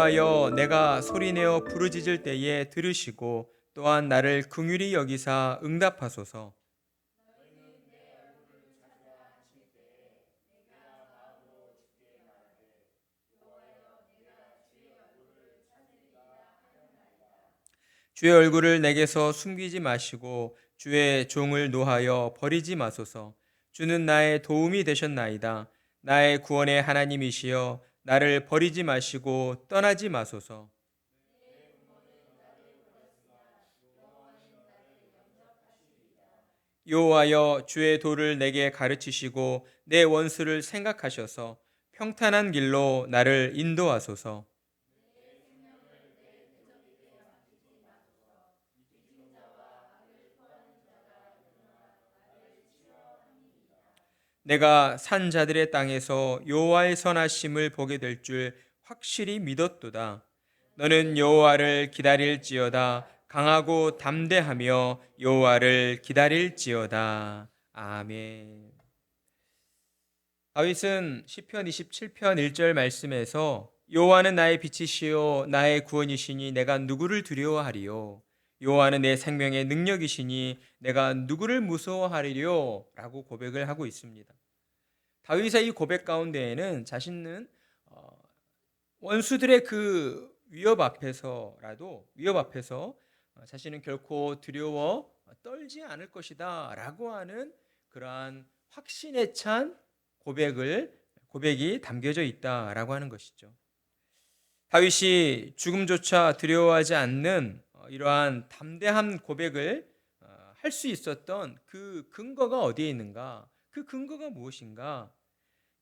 여호와여, 내가 소리내어 부르짖을 때에 들으시고 또한 나를 긍휼히 여기사 응답하소서. 주의 얼굴을 내게서 숨기지 마시고 주의 종을 노하여 버리지 마소서. 주는 나의 도움이 되셨나이다. 나의 구원의 하나님이시여, 나를 버리지 마시고 떠나지 마소서. 여호와여, 주의 도를 내게 가르치시고 내 원수를 생각하셔서 평탄한 길로 나를 인도하소서. 내가 산 자들의 땅에서 여호와의 선하심을 보게 될 줄 확실히 믿었도다. 너는 여호와를 기다릴지어다. 강하고 담대하며 여호와를 기다릴지어다. 아멘. 다윗은 시편 27편 1절 말씀에서 여호와는 나의 빛이시요 나의 구원이시니 내가 누구를 두려워하리요. 여호와는 내 생명의 능력이시니 내가 누구를 무서워하리요 라고 고백을 하고 있습니다. 다윗의 이 고백 가운데에는 자신은 원수들의 그 위협 앞에서 자신은 결코 두려워 떨지 않을 것이다 라고 하는 그러한 확신에 찬 고백이 담겨져 있다라고 하는 것이죠. 다윗이 죽음조차 두려워하지 않는 이러한 담대한 고백을 할 수 있었던 그 근거가 어디에 있는가? 그 근거가 무엇인가?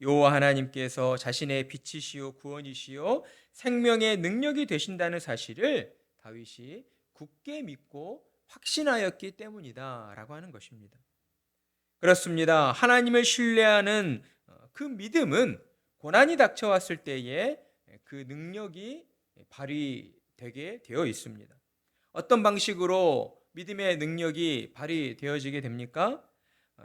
여호와 하나님께서 자신의 빛이시요 구원이시요 생명의 능력이 되신다는 사실을 다윗이 굳게 믿고 확신하였기 때문이다라고 하는 것입니다. 그렇습니다. 하나님을 신뢰하는 그 믿음은 고난이 닥쳐왔을 때에 그 능력이 발휘되게 되어 있습니다. 어떤 방식으로 믿음의 능력이 발휘되어지게 됩니까?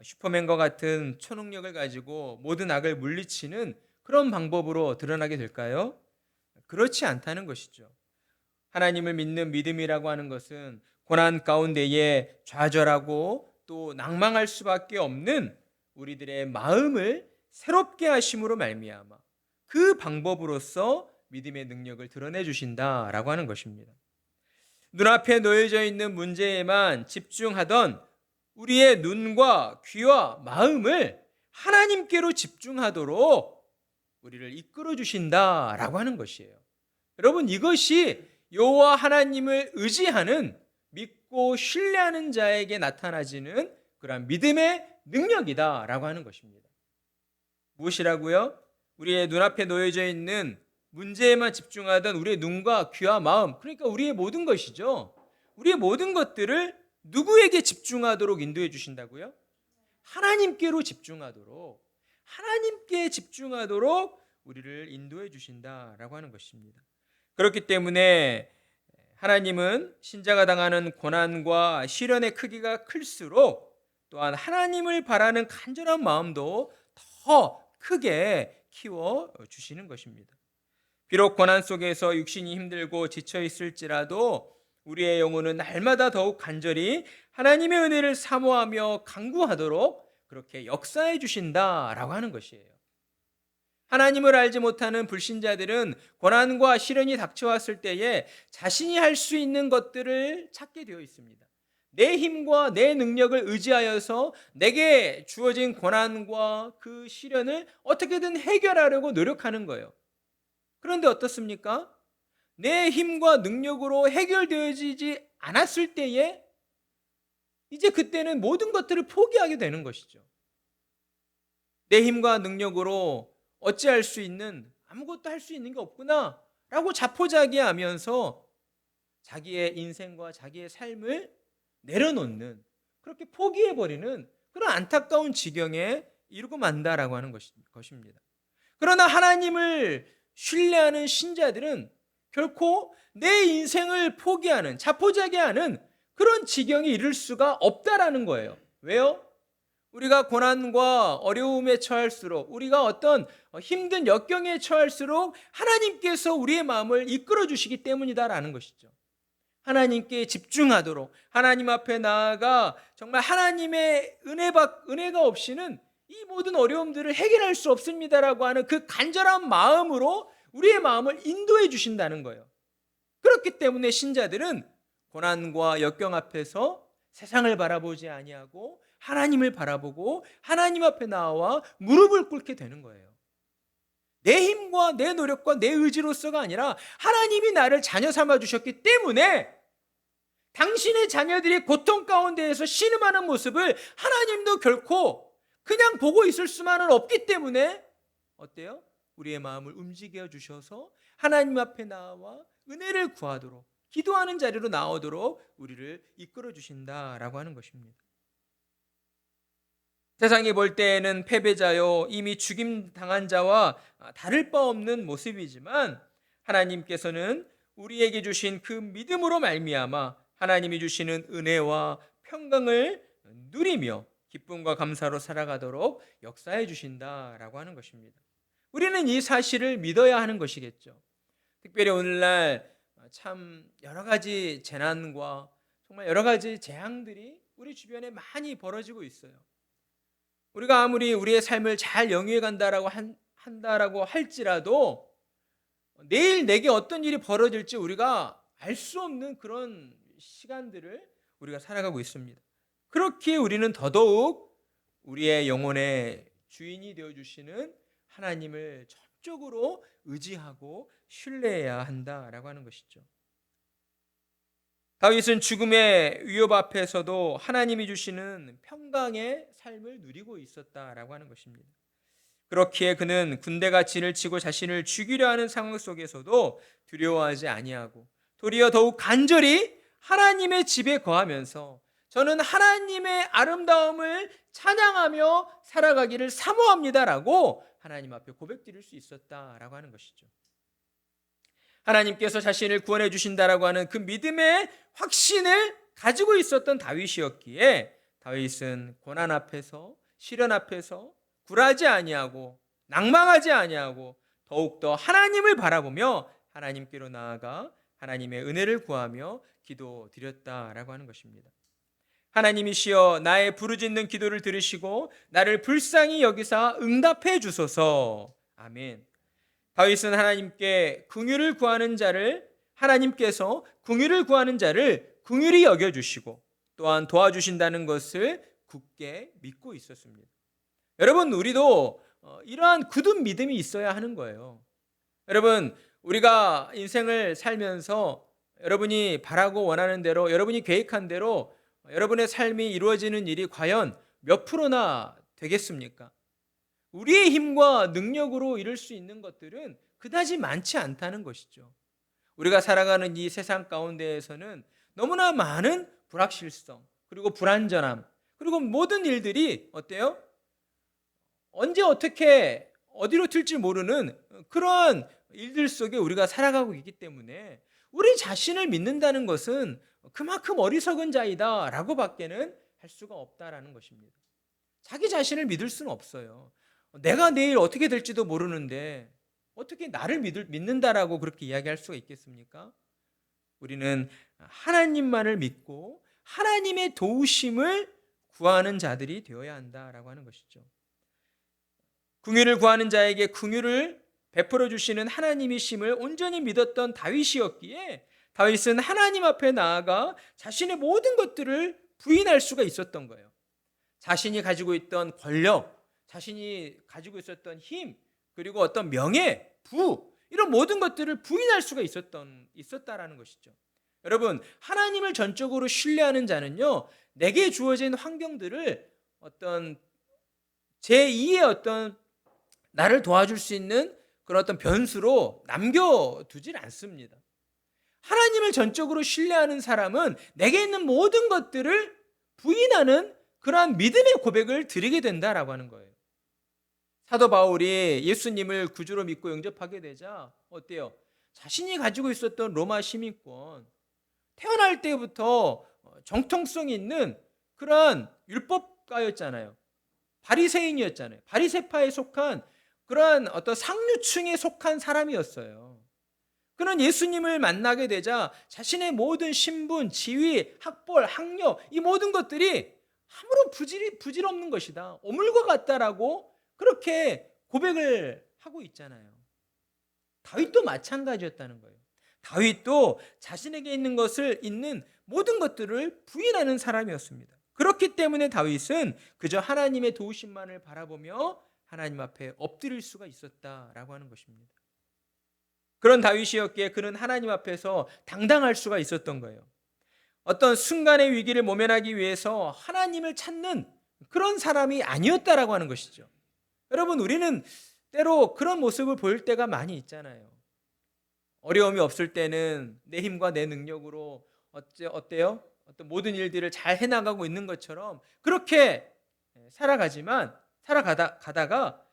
슈퍼맨과 같은 초능력을 가지고 모든 악을 물리치는 그런 방법으로 드러나게 될까요? 그렇지 않다는 것이죠. 하나님을 믿는 믿음이라고 하는 것은 고난 가운데에 좌절하고 또 낭망할 수밖에 없는 우리들의 마음을 새롭게 하심으로 말미암아 그 방법으로서 믿음의 능력을 드러내 주신다라고 하는 것입니다. 눈앞에 놓여져 있는 문제에만 집중하던 우리의 눈과 귀와 마음을 하나님께로 집중하도록 우리를 이끌어 주신다라고 하는 것이에요. 여러분, 이것이 여호와 하나님을 의지하는 믿고 신뢰하는 자에게 나타나지는 그러한 믿음의 능력이다라고 하는 것입니다. 무엇이라고요? 우리의 눈앞에 놓여져 있는 문제에만 집중하던 우리의 눈과 귀와 마음, 그러니까 우리의 모든 것이죠. 우리의 모든 것들을 누구에게 집중하도록 인도해 주신다고요? 하나님께 집중하도록 우리를 인도해 주신다라고 하는 것입니다. 그렇기 때문에 하나님은 신자가 당하는 고난과 시련의 크기가 클수록 또한 하나님을 바라는 간절한 마음도 더 크게 키워 주시는 것입니다. 비록 고난 속에서 육신이 힘들고 지쳐 있을지라도 우리의 영혼은 날마다 더욱 간절히 하나님의 은혜를 사모하며 간구하도록 그렇게 역사해 주신다라고 하는 것이에요. 하나님을 알지 못하는 불신자들은 고난과 시련이 닥쳐왔을 때에 자신이 할 수 있는 것들을 찾게 되어 있습니다. 내 힘과 내 능력을 의지하여서 내게 주어진 고난과 그 시련을 어떻게든 해결하려고 노력하는 거예요. 그런데 어떻습니까? 내 힘과 능력으로 해결되어지지 않았을 때에 이제 그때는 모든 것들을 포기하게 되는 것이죠. 내 힘과 능력으로 어찌할 수 있는, 아무것도 할 수 있는 게 없구나 라고 자포자기하면서 자기의 인생과 자기의 삶을 내려놓는, 그렇게 포기해버리는 그런 안타까운 지경에 이르고 만다라고 하는 것입니다. 그러나 하나님을 신뢰하는 신자들은 결코 내 인생을 포기하는, 자포자기하는 그런 지경에 이를 수가 없다라는 거예요. 왜요? 우리가 고난과 어려움에 처할수록, 우리가 어떤 힘든 역경에 처할수록 하나님께서 우리의 마음을 이끌어 주시기 때문이다라는 것이죠. 하나님께 집중하도록, 하나님 앞에 나아가 정말 하나님의 은혜가 없이는 이 모든 어려움들을 해결할 수 없습니다라고 하는 그 간절한 마음으로 우리의 마음을 인도해 주신다는 거예요. 그렇기 때문에 신자들은 고난과 역경 앞에서 세상을 바라보지 아니하고 하나님을 바라보고 하나님 앞에 나와 무릎을 꿇게 되는 거예요. 내 힘과 내 노력과 내 의지로서가 아니라 하나님이 나를 자녀 삼아 주셨기 때문에 당신의 자녀들이 고통 가운데에서 신음하는 모습을 하나님도 결코 그냥 보고 있을 수만은 없기 때문에 어때요? 우리의 마음을 움직여 주셔서 하나님 앞에 나와 은혜를 구하도록, 기도하는 자리로 나오도록 우리를 이끌어 주신다라고 하는 것입니다. 세상이 볼 때에는 패배자요, 이미 죽임 당한 자와 다를 바 없는 모습이지만 하나님께서는 우리에게 주신 그 믿음으로 말미암아 하나님이 주시는 은혜와 평강을 누리며 기쁨과 감사로 살아가도록 역사해 주신다라고 하는 것입니다. 우리는 이 사실을 믿어야 하는 것이겠죠. 특별히 오늘날 참 여러 가지 재난과 정말 여러 가지 재앙들이 우리 주변에 많이 벌어지고 있어요. 우리가 아무리 우리의 삶을 잘 영위해 간다라고 한다라고 할지라도 내일 내게 어떤 일이 벌어질지 우리가 알 수 없는 그런 시간들을 우리가 살아가고 있습니다. 그렇기에 우리는 더더욱 우리의 영혼의 주인이 되어주시는 하나님을 전적으로 의지하고 신뢰해야 한다라고 하는 것이죠. 다윗은 죽음의 위협 앞에서도 하나님이 주시는 평강의 삶을 누리고 있었다라고 하는 것입니다. 그렇기에 그는 군대가 진을 치고 자신을 죽이려 하는 상황 속에서도 두려워하지 아니하고 도리어 더욱 간절히 하나님의 집에 거하면서 저는 하나님의 아름다움을 찬양하며 살아가기를 사모합니다라고 하나님 앞에 고백드릴 수 있었다라고 하는 것이죠. 하나님께서 자신을 구원해 주신다라고 하는 그 믿음의 확신을 가지고 있었던 다윗이었기에 다윗은 고난 앞에서, 시련 앞에서 굴하지 아니하고 낭망하지 아니하고 더욱더 하나님을 바라보며 하나님께로 나아가 하나님의 은혜를 구하며 기도드렸다라고 하는 것입니다. 하나님이시여 나의 부르짖는 기도를 들으시고 나를 불쌍히 여기사 응답해 주소서. 아멘. 다윗은 하나님께 긍휼을 구하는 자를, 하나님께서 긍휼을 구하는 자를 긍휼히 여겨주시고 또한 도와주신다는 것을 굳게 믿고 있었습니다. 여러분, 우리도 이러한 굳은 믿음이 있어야 하는 거예요. 여러분, 우리가 인생을 살면서 여러분이 바라고 원하는 대로, 여러분이 계획한 대로 여러분의 삶이 이루어지는 일이 과연 몇 프로나 되겠습니까? 우리의 힘과 능력으로 이룰 수 있는 것들은 그다지 많지 않다는 것이죠. 우리가 살아가는 이 세상 가운데에서는 너무나 많은 불확실성, 그리고 불안전함, 그리고 모든 일들이 어때요? 언제 어떻게 어디로 튈지 모르는 그러한 일들 속에 우리가 살아가고 있기 때문에 우리 자신을 믿는다는 것은 그만큼 어리석은 자이다 라고 밖에는 할 수가 없다라는 것입니다. 자기 자신을 믿을 수는 없어요. 내가 내일 어떻게 될지도 모르는데 어떻게 나를 믿는다라고 그렇게 이야기할 수가 있겠습니까? 우리는 하나님만을 믿고 하나님의 도우심을 구하는 자들이 되어야 한다라고 하는 것이죠. 긍휼을 구하는 자에게 긍휼을 베풀어 주시는 하나님이심을 온전히 믿었던 다윗이었기에 다윗은 하나님 앞에 나아가 자신의 모든 것들을 부인할 수가 있었던 거예요. 자신이 가지고 있던 권력, 자신이 가지고 있었던 힘, 그리고 어떤 명예, 부, 이런 모든 것들을 부인할 수가 있었다라는 것이죠. 여러분, 하나님을 전적으로 신뢰하는 자는요, 내게 주어진 환경들을 어떤 제2의 어떤 나를 도와줄 수 있는 그런 어떤 변수로 남겨두질 않습니다. 하나님을 전적으로 신뢰하는 사람은 내게 있는 모든 것들을 부인하는 그러한 믿음의 고백을 드리게 된다라고 하는 거예요. 사도 바울이 예수님을 구주로 믿고 영접하게 되자 어때요? 자신이 가지고 있었던 로마 시민권, 태어날 때부터 정통성 있는 그러한 율법가였잖아요. 바리새인이었잖아요. 바리새파에 속한 그러한 어떤 상류층에 속한 사람이었어요. 그는 예수님을 만나게 되자 자신의 모든 신분, 지위, 학벌, 학력 이 모든 것들이 아무런 부질없는 것이다. 오물과 같다라고 그렇게 고백을 하고 있잖아요. 다윗도 마찬가지였다는 거예요. 다윗도 자신에게 있는 모든 것들을 부인하는 사람이었습니다. 그렇기 때문에 다윗은 그저 하나님의 도우심만을 바라보며 하나님 앞에 엎드릴 수가 있었다라고 하는 것입니다. 그런 다윗이었기에 그는 하나님 앞에서 당당할 수가 있었던 거예요. 어떤 순간의 위기를 모면하기 위해서 하나님을 찾는 그런 사람이 아니었다라고 하는 것이죠. 여러분, 우리는 때로 그런 모습을 보일 때가 많이 있잖아요. 어려움이 없을 때는 내 힘과 내 능력으로 어때요? 어떤 모든 일들을 잘 해나가고 있는 것처럼 그렇게 살아가다가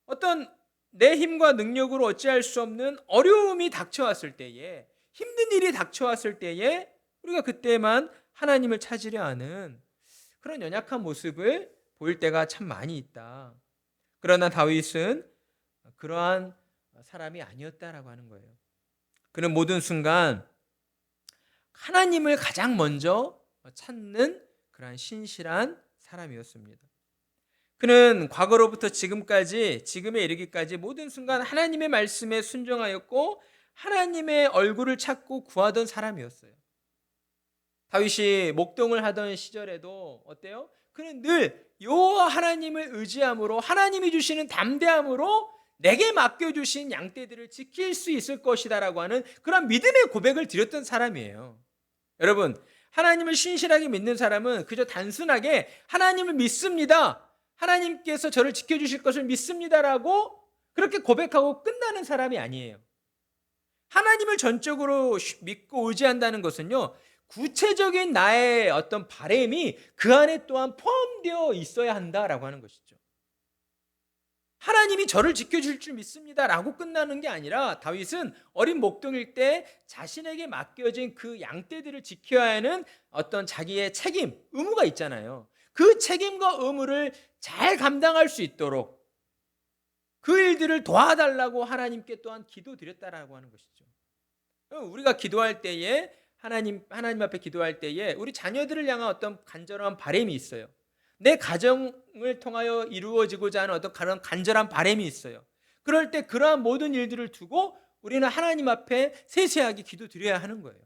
어떤 내 힘과 능력으로 어찌할 수 없는 어려움이 닥쳐왔을 때에, 힘든 일이 닥쳐왔을 때에 우리가 그때만 하나님을 찾으려 하는 그런 연약한 모습을 보일 때가 참 많이 있다. 그러나 다윗은 그러한 사람이 아니었다라고 하는 거예요. 그는 모든 순간 하나님을 가장 먼저 찾는 그러한 신실한 사람이었습니다. 그는 과거로부터 지금까지, 지금에 이르기까지 모든 순간 하나님의 말씀에 순종하였고 하나님의 얼굴을 찾고 구하던 사람이었어요. 다윗이 목동을 하던 시절에도 어때요? 그는 늘 여호와 하나님을 의지함으로, 하나님이 주시는 담대함으로 내게 맡겨주신 양떼들을 지킬 수 있을 것이다라고 하는 그런 믿음의 고백을 드렸던 사람이에요. 여러분, 하나님을 신실하게 믿는 사람은 그저 단순하게 하나님을 믿습니다, 하나님께서 저를 지켜주실 것을 믿습니다라고 그렇게 고백하고 끝나는 사람이 아니에요. 하나님을 전적으로 믿고 의지한다는 것은요, 구체적인 나의 어떤 바람이 그 안에 또한 포함되어 있어야 한다라고 하는 것이죠. 하나님이 저를 지켜줄 줄 믿습니다라고 끝나는 게 아니라 다윗은 어린 목동일 때 자신에게 맡겨진 그 양떼들을 지켜야 하는 어떤 자기의 책임, 의무가 있잖아요. 그 책임과 의무를 잘 감당할 수 있도록 그 일들을 도와달라고 하나님께 또한 기도드렸다라고 하는 것이죠. 우리가 기도할 때에 하나님 앞에 기도할 때에 우리 자녀들을 향한 어떤 간절한 바람이 있어요. 내 가정을 통하여 이루어지고자 하는 어떤 그런 간절한 바람이 있어요. 그럴 때 그러한 모든 일들을 두고 우리는 하나님 앞에 세세하게 기도드려야 하는 거예요.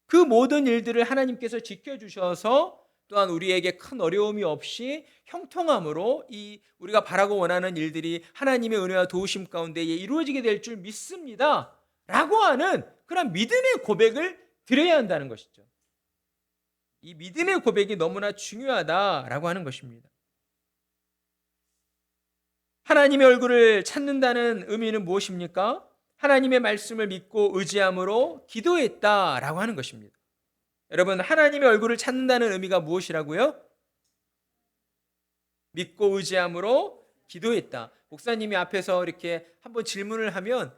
그 모든 일들을 하나님께서 지켜주셔서 또한 우리에게 큰 어려움이 없이 형통함으로 이 우리가 바라고 원하는 일들이 하나님의 은혜와 도우심 가운데 이루어지게 될 줄 믿습니다 라고 하는 그런 믿음의 고백을 드려야 한다는 것이죠. 이 믿음의 고백이 너무나 중요하다라고 하는 것입니다. 하나님의 얼굴을 찾는다는 의미는 무엇입니까? 하나님의 말씀을 믿고 의지함으로 기도했다라고 하는 것입니다. 여러분, 하나님의 얼굴을 찾는다는 의미가 무엇이라고요? 믿고 의지함으로 기도했다. 목사님이 앞에서 이렇게 한번 질문을 하면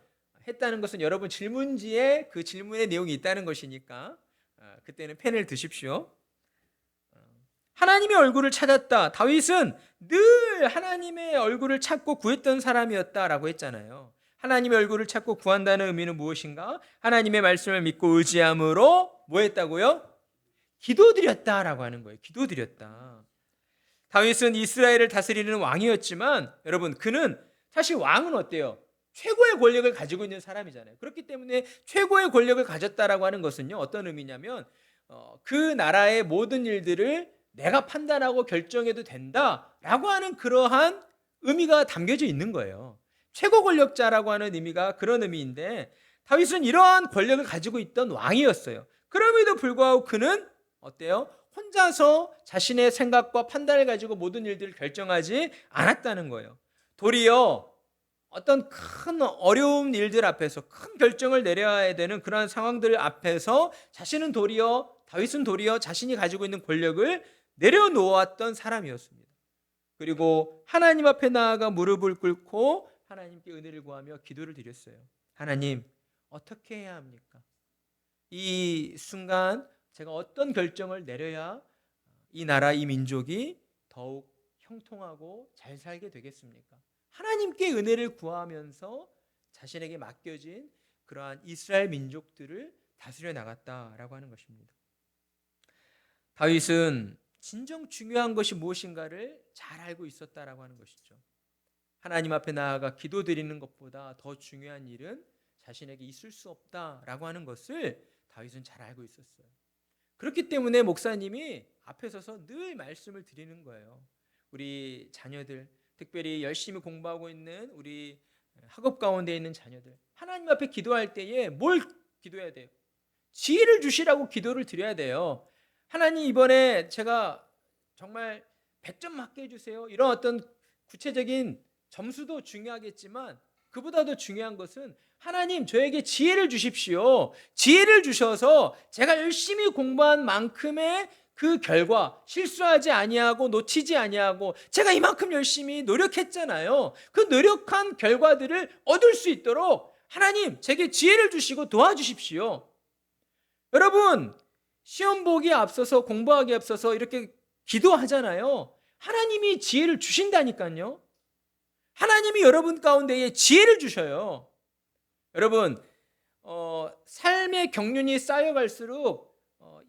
했다는 것은 여러분 질문지에 그 질문의 내용이 있다는 것이니까 그때는 펜을 드십시오. 하나님의 얼굴을 찾았다. 다윗은 늘 하나님의 얼굴을 찾고 구했던 사람이었다라고 했잖아요. 하나님의 얼굴을 찾고 구한다는 의미는 무엇인가? 하나님의 말씀을 믿고 의지함으로 뭐 했다고요? 기도드렸다라고 하는 거예요. 기도드렸다. 다윗은 이스라엘을 다스리는 왕이었지만 여러분, 그는 사실 왕은 어때요? 최고의 권력을 가지고 있는 사람이잖아요. 그렇기 때문에 최고의 권력을 가졌다라고 하는 것은요, 어떤 의미냐면 그 나라의 모든 일들을 내가 판단하고 결정해도 된다라고 하는 그러한 의미가 담겨져 있는 거예요. 최고 권력자라고 하는 의미가 그런 의미인데 다윗은 이러한 권력을 가지고 있던 왕이었어요. 그럼에도 불구하고 그는 어때요? 혼자서 자신의 생각과 판단을 가지고 모든 일들을 결정하지 않았다는 거예요. 도리어 어떤 큰 어려운 일들 앞에서 큰 결정을 내려야 되는 그러한 상황들 앞에서 다윗은 도리어 자신이 가지고 있는 권력을 내려놓았던 사람이었습니다. 그리고 하나님 앞에 나아가 무릎을 꿇고 하나님께 은혜를 구하며 기도를 드렸어요. 하나님, 어떻게 해야 합니까? 이 순간 제가 어떤 결정을 내려야 이 나라, 이 민족이 더욱 형통하고 잘 살게 되겠습니까? 하나님께 은혜를 구하면서 자신에게 맡겨진 그러한 이스라엘 민족들을 다스려 나갔다라고 하는 것입니다. 다윗은 진정 중요한 것이 무엇인가를 잘 알고 있었다라고 하는 것이죠. 하나님 앞에 나아가 기도드리는 것보다 더 중요한 일은 자신에게 있을 수 없다라고 하는 것을 다윗은 잘 알고 있었어요. 그렇기 때문에 목사님이 앞에 서서 늘 말씀을 드리는 거예요. 우리 자녀들, 특별히 열심히 공부하고 있는 우리 학업 가운데 있는 자녀들, 하나님 앞에 기도할 때에 뭘 기도해야 돼요? 지혜를 주시라고 기도를 드려야 돼요. 하나님, 이번에 제가 정말 100점 맞게 해주세요. 이런 어떤 구체적인 점수도 중요하겠지만 그보다 더 중요한 것은 하나님, 저에게 지혜를 주십시오. 지혜를 주셔서 제가 열심히 공부한 만큼의 그 결과, 실수하지 아니하고 놓치지 아니하고 제가 이만큼 열심히 노력했잖아요. 그 노력한 결과들을 얻을 수 있도록 하나님, 제게 지혜를 주시고 도와주십시오. 여러분, 시험 보기에 앞서서, 공부하기에 앞서서 이렇게 기도하잖아요. 하나님이 지혜를 주신다니까요. 하나님이 여러분 가운데에 지혜를 주셔요. 여러분, 삶의 경륜이 쌓여갈수록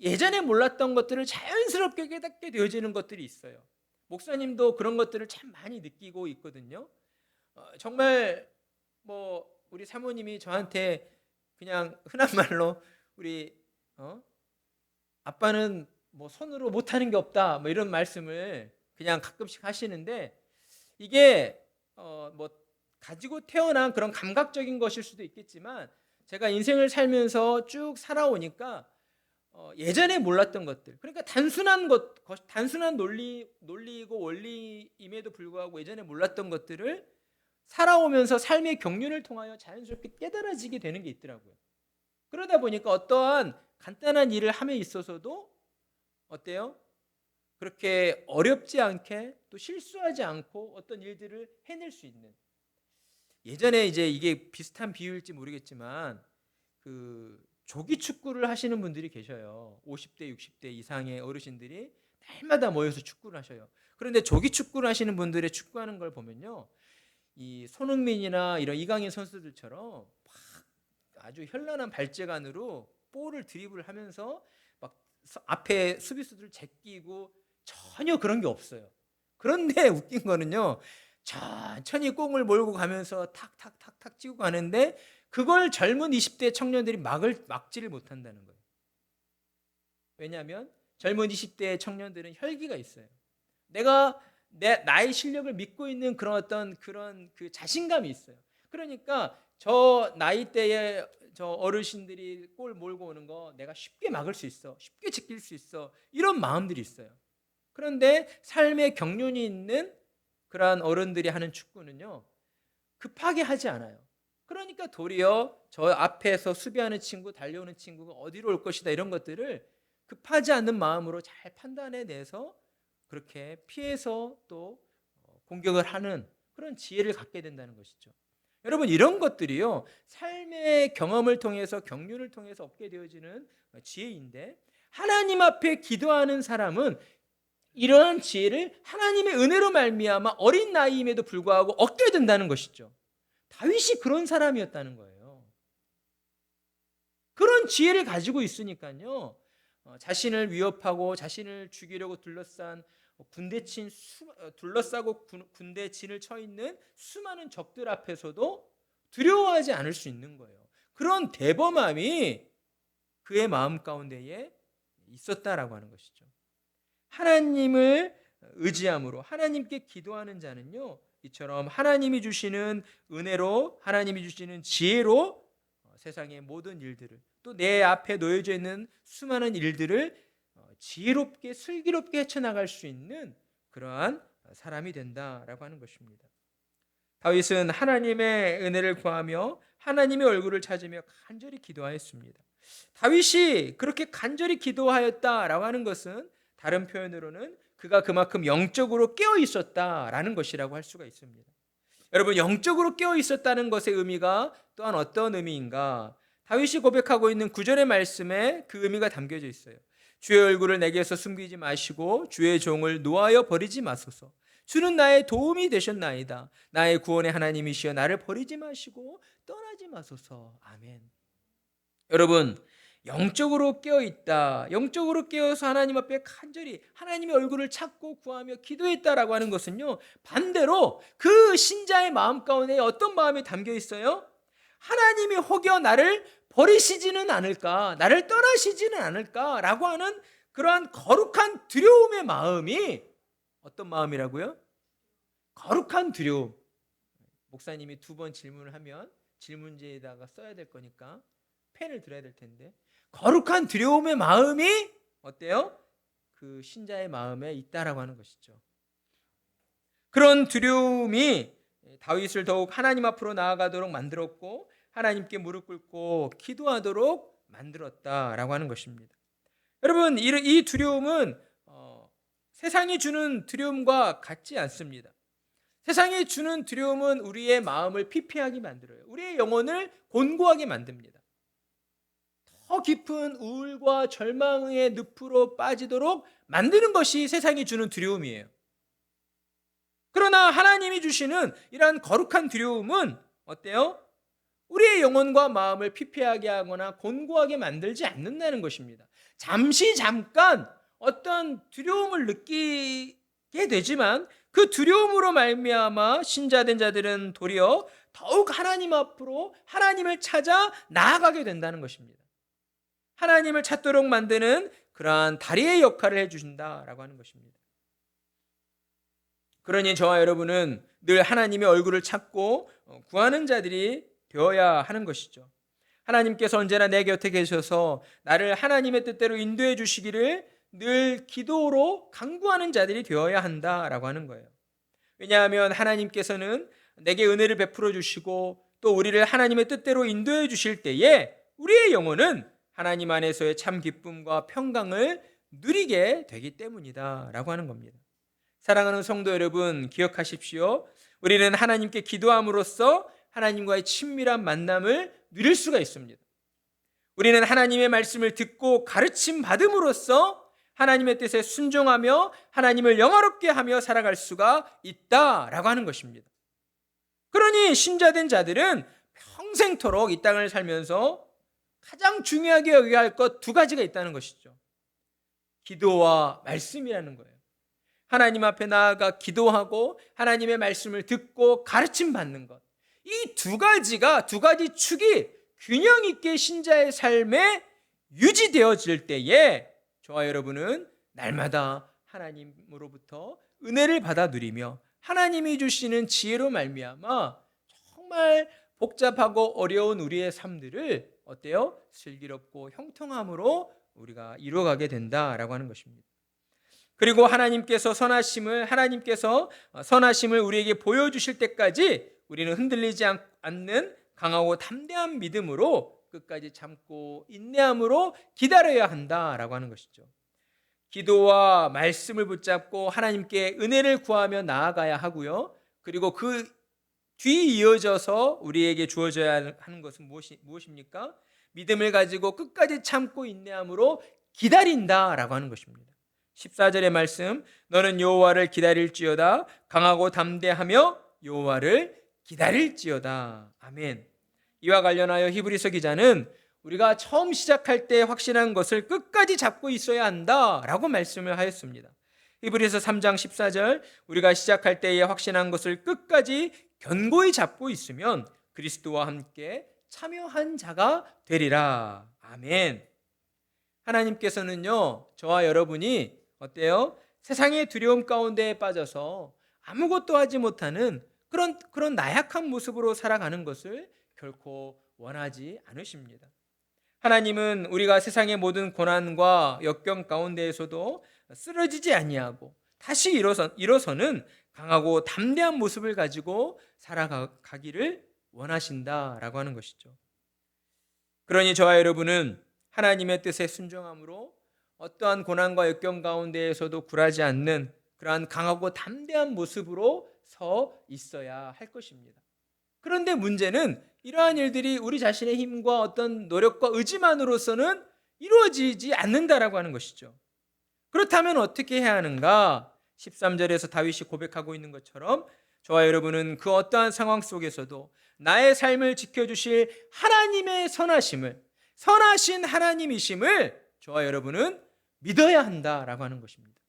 예전에 몰랐던 것들을 자연스럽게 깨닫게 되어지는 것들이 있어요. 목사님도 그런 것들을 참 많이 느끼고 있거든요. 정말 우리 사모님이 저한테 그냥 흔한 말로 우리 아빠는 손으로 못하는 게 없다 이런 말씀을 그냥 가끔씩 하시는데, 이게 가지고 태어난 그런 감각적인 것일 수도 있겠지만 제가 인생을 살면서 쭉 살아오니까 예전에 몰랐던 것들, 그러니까 단순한 논리이고 원리임에도 불구하고 예전에 몰랐던 것들을 살아오면서 삶의 경륜을 통하여 자연스럽게 깨달아지게 되는 게 있더라고요. 그러다 보니까 어떠한 간단한 일을 함에 있어서도 어때요? 그렇게 어렵지 않게 또 실수하지 않고 어떤 일들을 해낼 수 있는, 예전에 이제 이게 비슷한 비유일지 모르겠지만 그 조기 축구를 하시는 분들이 계셔요. 50대 60대 이상의 어르신들이 날마다 모여서 축구를 하셔요. 그런데 조기 축구를 하시는 분들의 축구하는 걸 보면요, 이 손흥민이나 이런 이강인 선수들처럼 막 아주 현란한 발재간으로 볼을 드리블을 하면서 막 앞에 수비수들 제끼고 전혀 그런 게 없어요. 그런데 웃긴 거는요, 천천히 공을 몰고 가면서 탁탁탁탁 치고 가는데 그걸 젊은 20대 청년들이 막지를 못한다는 거예요. 왜냐하면 젊은 20대 청년들은 혈기가 있어요. 내가 나의 실력을 믿고 있는 그런 그 자신감이 있어요. 그러니까 저 나이대의 저 어르신들이 골 몰고 오는 거 내가 쉽게 막을 수 있어, 쉽게 지킬 수 있어, 이런 마음들이 있어요. 그런데 삶의 경륜이 있는 그러한 어른들이 하는 축구는요, 급하게 하지 않아요. 그러니까 도리어 저 앞에서 수비하는 친구, 달려오는 친구가 어디로 올 것이다, 이런 것들을 급하지 않는 마음으로 잘 판단해내서 그렇게 피해서 또 공격을 하는 그런 지혜를 갖게 된다는 것이죠. 여러분, 이런 것들이요, 삶의 경험을 통해서, 경륜을 통해서 얻게 되어지는 지혜인데, 하나님 앞에 기도하는 사람은 이러한 지혜를 하나님의 은혜로 말미암아 어린 나이임에도 불구하고 얻게 된다는 것이죠. 다윗이 그런 사람이었다는 거예요. 그런 지혜를 가지고 있으니까요, 자신을 위협하고 자신을 죽이려고 둘러싸고 군대 진을 쳐 있는 수많은 적들 앞에서도 두려워하지 않을 수 있는 거예요. 그런 대범함이 그의 마음 가운데에 있었다라고 하는 것이죠. 하나님을 의지함으로 하나님께 기도하는 자는요, 이처럼 하나님이 주시는 은혜로, 하나님이 주시는 지혜로 세상의 모든 일들을, 또 내 앞에 놓여져 있는 수많은 일들을 지혜롭게 슬기롭게 헤쳐나갈 수 있는 그러한 사람이 된다라고 하는 것입니다. 다윗은 하나님의 은혜를 구하며 하나님의 얼굴을 찾으며 간절히 기도하였습니다. 다윗이 그렇게 간절히 기도하였다라고 하는 것은 다른 표현으로는 그가 그만큼 영적으로 깨어 있었다라는 것이라고 할 수가 있습니다. 여러분, 영적으로 깨어 있었다는 것의 의미가 또한 어떤 의미인가? 다윗이 고백하고 있는 9절의 말씀에 그 의미가 담겨져 있어요. 주의 얼굴을 내게서 숨기지 마시고 주의 종을 노하여 버리지 마소서. 주는 나의 도움이 되셨나이다. 나의 구원의 하나님이시여 나를 버리지 마시고 떠나지 마소서. 아멘. 여러분, 영적으로 깨어있다, 영적으로 깨어서 하나님 앞에 간절히 하나님의 얼굴을 찾고 구하며 기도했다라고 하는 것은요, 반대로 그 신자의 마음 가운데 어떤 마음이 담겨 있어요? 하나님이 혹여 나를 버리시지는 않을까, 나를 떠나시지는 않을까라고 하는 그러한 거룩한 두려움의 마음이 어떤 마음이라고요? 거룩한 두려움. 목사님이 2번 질문을 하면 질문지에다가 써야 될 거니까 펜을 들어야 될 텐데, 거룩한 두려움의 마음이 어때요? 그 신자의 마음에 있다라고 하는 것이죠. 그런 두려움이 다윗을 더욱 하나님 앞으로 나아가도록 만들었고 하나님께 무릎 꿇고 기도하도록 만들었다라고 하는 것입니다. 여러분, 이 두려움은 세상이 주는 두려움과 같지 않습니다. 세상이 주는 두려움은 우리의 마음을 피폐하게 만들어요. 우리의 영혼을 곤고하게 만듭니다. 더 깊은 우울과 절망의 늪으로 빠지도록 만드는 것이 세상이 주는 두려움이에요. 그러나 하나님이 주시는 이러한 거룩한 두려움은 어때요? 우리의 영혼과 마음을 피폐하게 하거나 곤고하게 만들지 않는다는 것입니다. 잠깐 어떤 두려움을 느끼게 되지만 그 두려움으로 말미암아 신자된 자들은 도리어 더욱 하나님 앞으로 하나님을 찾아 나아가게 된다는 것입니다. 하나님을 찾도록 만드는 그러한 다리의 역할을 해주신다라고 하는 것입니다. 그러니 저와 여러분은 늘 하나님의 얼굴을 찾고 구하는 자들이 되어야 하는 것이죠. 하나님께서 언제나 내 곁에 계셔서 나를 하나님의 뜻대로 인도해 주시기를 늘 기도로 간구하는 자들이 되어야 한다라고 하는 거예요. 왜냐하면 하나님께서는 내게 은혜를 베풀어 주시고 또 우리를 하나님의 뜻대로 인도해 주실 때에 우리의 영혼은 하나님 안에서의 참 기쁨과 평강을 누리게 되기 때문이다 라고 하는 겁니다. 사랑하는 성도 여러분, 기억하십시오. 우리는 하나님께 기도함으로써 하나님과의 친밀한 만남을 누릴 수가 있습니다. 우리는 하나님의 말씀을 듣고 가르침 받음으로써 하나님의 뜻에 순종하며 하나님을 영화롭게 하며 살아갈 수가 있다라고 하는 것입니다. 그러니 신자된 자들은 평생토록 이 땅을 살면서 가장 중요하게 여겨야 할 것 2가지가 있다는 것이죠. 기도와 말씀이라는 거예요. 하나님 앞에 나아가 기도하고 하나님의 말씀을 듣고 가르침 받는 것. 이 2가지 축이 균형 있게 신자의 삶에 유지되어질 때에 저와 여러분은 날마다 하나님으로부터 은혜를 받아 누리며 하나님이 주시는 지혜로 말미암아 정말 복잡하고 어려운 우리의 삶들을 어때요? 슬기롭고 형통함으로 우리가 이루어가게 된다라고 하는 것입니다. 그리고 하나님께서 선하심을 우리에게 보여주실 때까지 우리는 흔들리지 않는 강하고 담대한 믿음으로 끝까지 참고 인내함으로 기다려야 한다라고 하는 것이죠. 기도와 말씀을 붙잡고 하나님께 은혜를 구하며 나아가야 하고요. 그리고 그 뒤 이어져서 우리에게 주어져야 하는 것은 무엇입니까? 믿음을 가지고 끝까지 참고 인내함으로 기다린다라고 하는 것입니다. 14절의 말씀, 너는 여호와를 기다릴지어다. 강하고 담대하며 여호와를 기다릴지어다. 아멘. 이와 관련하여 히브리서 기자는 우리가 처음 시작할 때 확신한 것을 끝까지 잡고 있어야 한다라고 말씀을 하였습니다. 히브리서 3장 14절, 우리가 시작할 때에 확신한 것을 끝까지 견고히 잡고 있으면 그리스도와 함께 참여한 자가 되리라. 아멘. 하나님께서는요, 저와 여러분이 어때요? 세상의 두려움 가운데에 빠져서 아무것도 하지 못하는 그런 나약한 모습으로 살아가는 것을 결코 원하지 않으십니다. 하나님은 우리가 세상의 모든 고난과 역경 가운데에서도 쓰러지지 아니하고 다시 일어서는 강하고 담대한 모습을 가지고 살아가기를 원하신다라고 하는 것이죠. 그러니 저와 여러분은 하나님의 뜻에 순종함으로 어떠한 고난과 역경 가운데에서도 굴하지 않는 그러한 강하고 담대한 모습으로 서 있어야 할 것입니다. 그런데 문제는 이러한 일들이 우리 자신의 힘과 어떤 노력과 의지만으로서는 이루어지지 않는다라고 하는 것이죠. 그렇다면 어떻게 해야 하는가? 13절에서 다윗이 고백하고 있는 것처럼 저와 여러분은 그 어떠한 상황 속에서도 나의 삶을 지켜주실 하나님의 선하신 하나님이심을 저와 여러분은 믿어야 한다라고 하는 것입니다.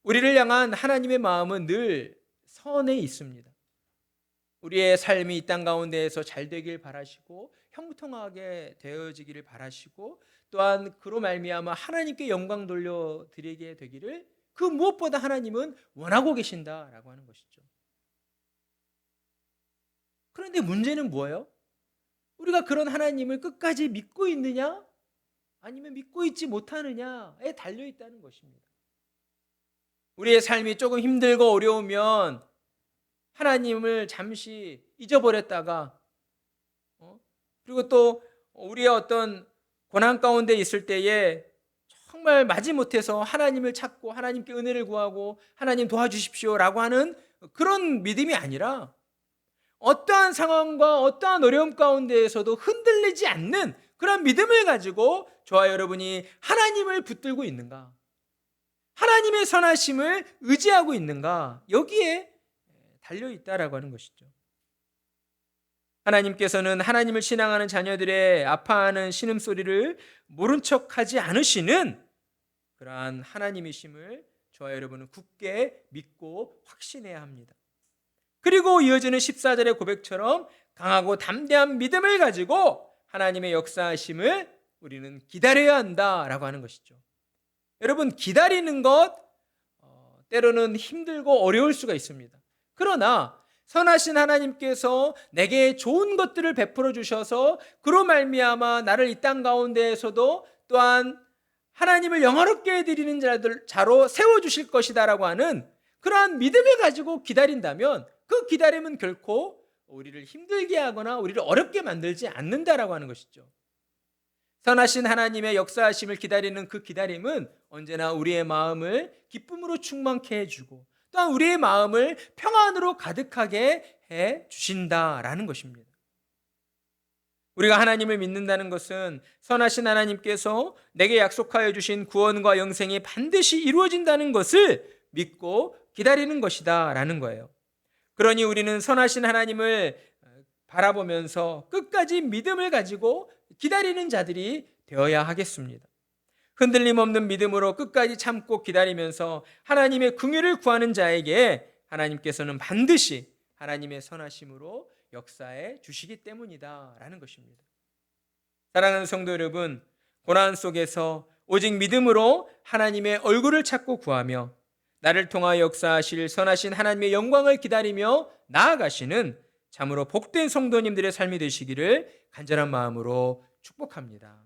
우리를 향한 하나님의 마음은 늘 선에 있습니다. 우리의 삶이 이 땅 가운데에서 잘 되길 바라시고 형통하게 되어지기를 바라시고 또한 그로 말미암아 하나님께 영광 돌려드리게 되기를 그 무엇보다 하나님은 원하고 계신다라고 하는 것이죠. 그런데 문제는 뭐예요? 우리가 그런 하나님을 끝까지 믿고 있느냐 아니면 믿고 있지 못하느냐에 달려 있다는 것입니다. 우리의 삶이 조금 힘들고 어려우면 하나님을 잠시 잊어버렸다가 그리고 또 우리의 어떤 고난 가운데 있을 때에 정말 마지못해서 하나님을 찾고 하나님께 은혜를 구하고 하나님 도와주십시오라고 하는 그런 믿음이 아니라 어떠한 상황과 어떠한 어려움 가운데에서도 흔들리지 않는 그런 믿음을 가지고 저와 여러분이 하나님을 붙들고 있는가, 하나님의 선하심을 의지하고 있는가, 여기에 달려있다라고 하는 것이죠. 하나님께서는 하나님을 신앙하는 자녀들의 아파하는 신음소리를 모른 척하지 않으시는 그러한 하나님이심을 저와 여러분은 굳게 믿고 확신해야 합니다. 그리고 이어지는 14절의 고백처럼 강하고 담대한 믿음을 가지고 하나님의 역사하심을 우리는 기다려야 한다라고 하는 것이죠. 여러분, 기다리는 것 때로는 힘들고 어려울 수가 있습니다. 그러나 선하신 하나님께서 내게 좋은 것들을 베풀어 주셔서 그로 말미암아 나를 이 땅 가운데에서도 또한 하나님을 영화롭게 해드리는 자로 세워주실 것이다라고 하는 그러한 믿음을 가지고 기다린다면 그 기다림은 결코 우리를 힘들게 하거나 우리를 어렵게 만들지 않는다라고 하는 것이죠. 선하신 하나님의 역사하심을 기다리는 그 기다림은 언제나 우리의 마음을 기쁨으로 충만케 해주고 또한 우리의 마음을 평안으로 가득하게 해주신다라는 것입니다. 우리가 하나님을 믿는다는 것은 선하신 하나님께서 내게 약속하여 주신 구원과 영생이 반드시 이루어진다는 것을 믿고 기다리는 것이다 라는 거예요. 그러니 우리는 선하신 하나님을 바라보면서 끝까지 믿음을 가지고 기다리는 자들이 되어야 하겠습니다. 흔들림 없는 믿음으로 끝까지 참고 기다리면서 하나님의 긍휼을 구하는 자에게 하나님께서는 반드시 하나님의 선하심으로 역사해 주시기 때문이다 라는 것입니다. 사랑하는 성도 여러분, 고난 속에서 오직 믿음으로 하나님의 얼굴을 찾고 구하며 나를 통하여 역사하실 선하신 하나님의 영광을 기다리며 나아가시는 참으로 복된 성도님들의 삶이 되시기를 간절한 마음으로 축복합니다.